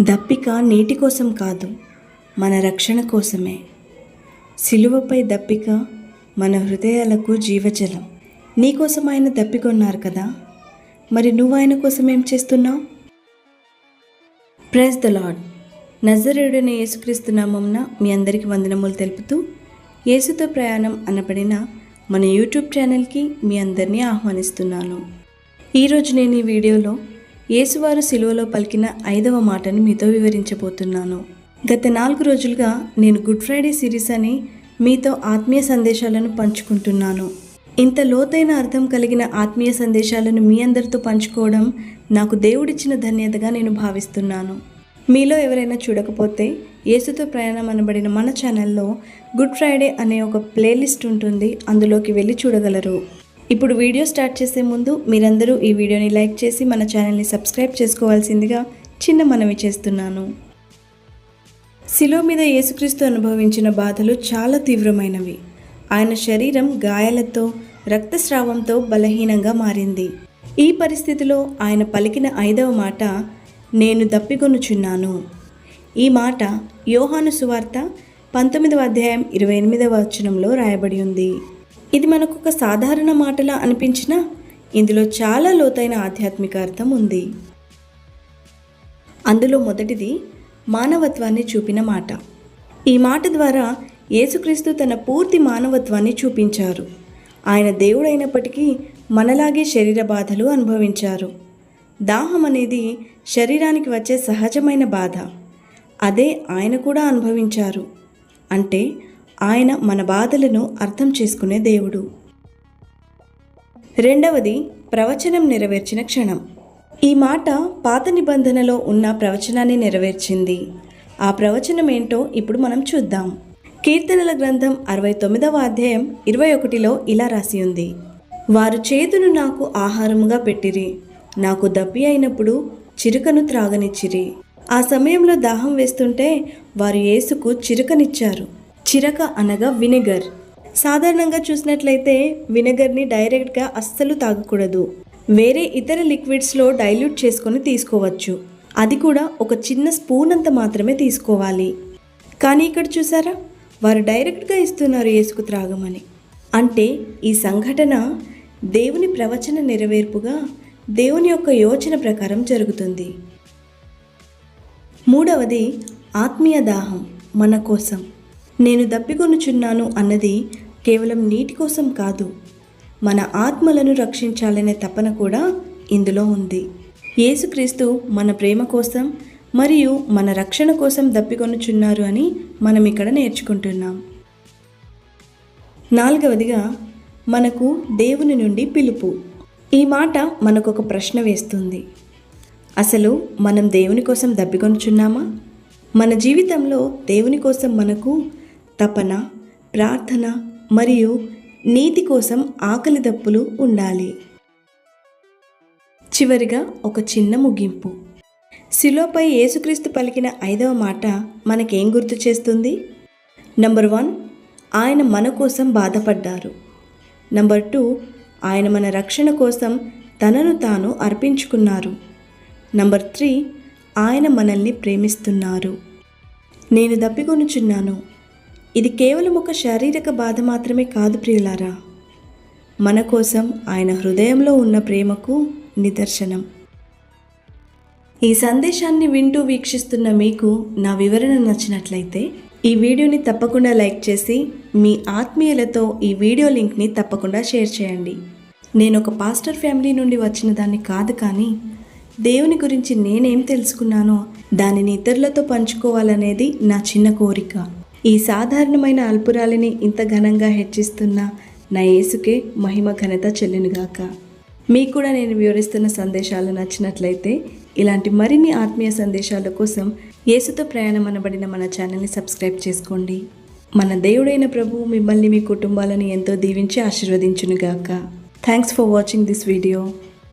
దప్పిక నీటి కోసం కాదు, మన రక్షణ కోసమే. సిలువపై దప్పిక మన హృదయాలకు జీవజలం. నీకోసం ఆయన దప్పికొన్నారు కదా, మరి నువ్వు ఆయన కోసం ఏం చేస్తున్నావు? Praise the lord. నజరేయుడైన యేసుక్రీస్తు నామమున మీ అందరికీ వందనములు తెలుపుతూ, యేసుతో ప్రయాణం అనబడిన మన యూట్యూబ్ ఛానల్కి మీ అందరినీ ఆహ్వానిస్తున్నాను. ఈరోజు నేను ఈ వీడియోలో యేసువారు సిలువలో పలికిన 5వ మాటను మీతో వివరించబోతున్నాను. గత 4 రోజులుగా నేను గుడ్ ఫ్రైడే సిరీస్ అని మీతో ఆత్మీయ సందేశాలను పంచుకుంటున్నాను. ఇంత లోతైన అర్థం కలిగిన ఆత్మీయ సందేశాలను మీ అందరితో పంచుకోవడం నాకు దేవుడిచ్చిన ధన్యతగా నేను భావిస్తున్నాను. మీలో ఎవరైనా చూడకపోతే యేసుతో ప్రయాణం అనబడిన మన ఛానల్లో గుడ్ ఫ్రైడే అనే ఒక ప్లేలిస్ట్ ఉంటుంది, అందులోకి వెళ్ళి చూడగలరు. ఇప్పుడు వీడియో స్టార్ట్ చేసే ముందు మీరందరూ ఈ వీడియోని లైక్ చేసి మన ఛానల్ని సబ్స్క్రైబ్ చేసుకోవాల్సిందిగా చిన్న మనవి చేస్తున్నాను. శిలువ మీద యేసుక్రీస్తు అనుభవించిన బాధలు చాలా తీవ్రమైనవి. ఆయన శరీరం గాయాలతో, రక్తస్రావంతో బలహీనంగా మారింది. ఈ పరిస్థితిలో ఆయన పలికిన 5వ మాట, నేను దప్పికొనుచున్నాను. ఈ మాట యోహాను సువార్త 19వ అధ్యాయం 28వ వచనంలో రాయబడి ఉంది. ఇది మనకు ఒక సాధారణ మాటలా అనిపించినా ఇందులో చాలా లోతైన ఆధ్యాత్మిక అర్థం ఉంది. అందులో మొదటిది మానవత్వాన్ని చూపిన మాట. ఈ మాట ద్వారా యేసుక్రీస్తు తన పూర్తి మానవత్వాన్ని చూపించారు. ఆయన దేవుడైనప్పటికీ మనలాగే శరీర బాధలు అనుభవించారు. దాహం అనేది శరీరానికి వచ్చే సహజమైన బాధ. అదే ఆయన కూడా అనుభవించారు. అంటే ఆయన మన బాధలను అర్థం చేసుకునే దేవుడు. రెండవది ప్రవచనం నెరవేర్చిన క్షణం. ఈ మాట పాత నిబంధనలో ఉన్న ప్రవచనాన్ని నెరవేర్చింది. ఆ ప్రవచనం ఏంటో ఇప్పుడు మనం చూద్దాం. కీర్తనల గ్రంథం 69వ అధ్యాయం 21లో ఇలా రాసి ఉంది, వారు చేతును నాకు ఆహారముగా పెట్టిరి, నాకు దప్పి అయినప్పుడు చిరుకను త్రాగనిచ్చిరి. ఆ సమయంలో దాహం వేస్తుంటే వారు యేసుకు చిరుకనిచ్చారు. చిరక అనగా వినెగర్. సాధారణంగా చూసినట్లయితే వినెగర్ని డైరెక్ట్గా అస్సలు తాగకూడదు. వేరే ఇతర లిక్విడ్స్లో డైల్యూట్ చేసుకొని తీసుకోవచ్చు. అది కూడా ఒక చిన్న స్పూన్ అంత మాత్రమే తీసుకోవాలి. కానీ ఇక్కడ చూసారా, వారు డైరెక్ట్గా ఇస్తున్నారు యేసుకు త్రాగమని. అంటే ఈ సంఘటన దేవుని ప్రవచన నెరవేర్పుగా దేవుని యొక్క యోచన ప్రకారం జరుగుతుంది. మూడవది ఆత్మీయ దాహం మన కోసం. నేను దప్పికొనుచున్నాను అన్నది కేవలం నీటి కోసం కాదు, మన ఆత్మలను రక్షించాలనే తపన కూడా ఇందులో ఉంది. యేసుక్రీస్తు మన ప్రేమ కోసం మరియు మన రక్షణ కోసం దప్పికొనుచున్నారు అని మనం ఇక్కడ నేర్చుకుంటున్నాం. నాలుగవదిగా మనకు దేవుని నుండి పిలుపు. ఈ మాట మనకు ఒక ప్రశ్న వేస్తుంది. అసలు మనం దేవుని కోసం దప్పికొనుచున్నామా? మన జీవితంలో దేవుని కోసం మనకు తపన, ప్రార్థన మరియు నీతి కోసం ఆకలి దప్పులు ఉండాలి. చివరిగా ఒక చిన్న ముగింపు. శిలువపై యేసుక్రీస్తు పలికిన 5వ మాట మనకేం గుర్తు చేస్తుంది? నంబర్ 1, ఆయన మన కోసం బాధపడ్డారు. నంబర్ 2, ఆయన మన రక్షణ కోసం తనను తాను అర్పించుకున్నారు. నంబర్ 3, ఆయన మనల్ని ప్రేమిస్తున్నారు. నేను దప్పికొనుచున్నాను. ఇది కేవలం ఒక శారీరక బాధ మాత్రమే కాదు ప్రియులారా, మన కోసం ఆయన హృదయంలో ఉన్న ప్రేమకు నిదర్శనం. ఈ సందేశాన్ని వింటూ వీక్షిస్తున్న మీకు నా వివరణ నచ్చినట్లయితే ఈ వీడియోని తప్పకుండా లైక్ చేసి మీ ఆత్మీయులతో ఈ వీడియో లింక్ని తప్పకుండా షేర్ చేయండి. నేను ఒక పాస్టర్ ఫ్యామిలీ నుండి వచ్చిన దాన్ని కాదు, కానీ దేవుని గురించి నేనేం తెలుసుకున్నానో దానిని ఇతరులతో పంచుకోవాలనేది నా చిన్న కోరిక. ఈ సాధారణమైన అల్పురాలిని ఇంత ఘనంగా హెచ్చిస్తున్న నా యేసుకే మహిమ ఘనత చెల్లునుగాక. మీకు కూడా నేను వివరిస్తున్న సందేశాలు నచ్చినట్లయితే ఇలాంటి మరిన్ని ఆత్మీయ సందేశాల కోసం యేసుతో ప్రయాణం అనబడిన మన ఛానల్ని సబ్స్క్రైబ్ చేసుకోండి. మన దేవుడైన ప్రభువు మిమ్మల్ని, మీ కుటుంబాలను ఎంతో దీవించి ఆశీర్వదించునుగాక. Thanks for watching this video.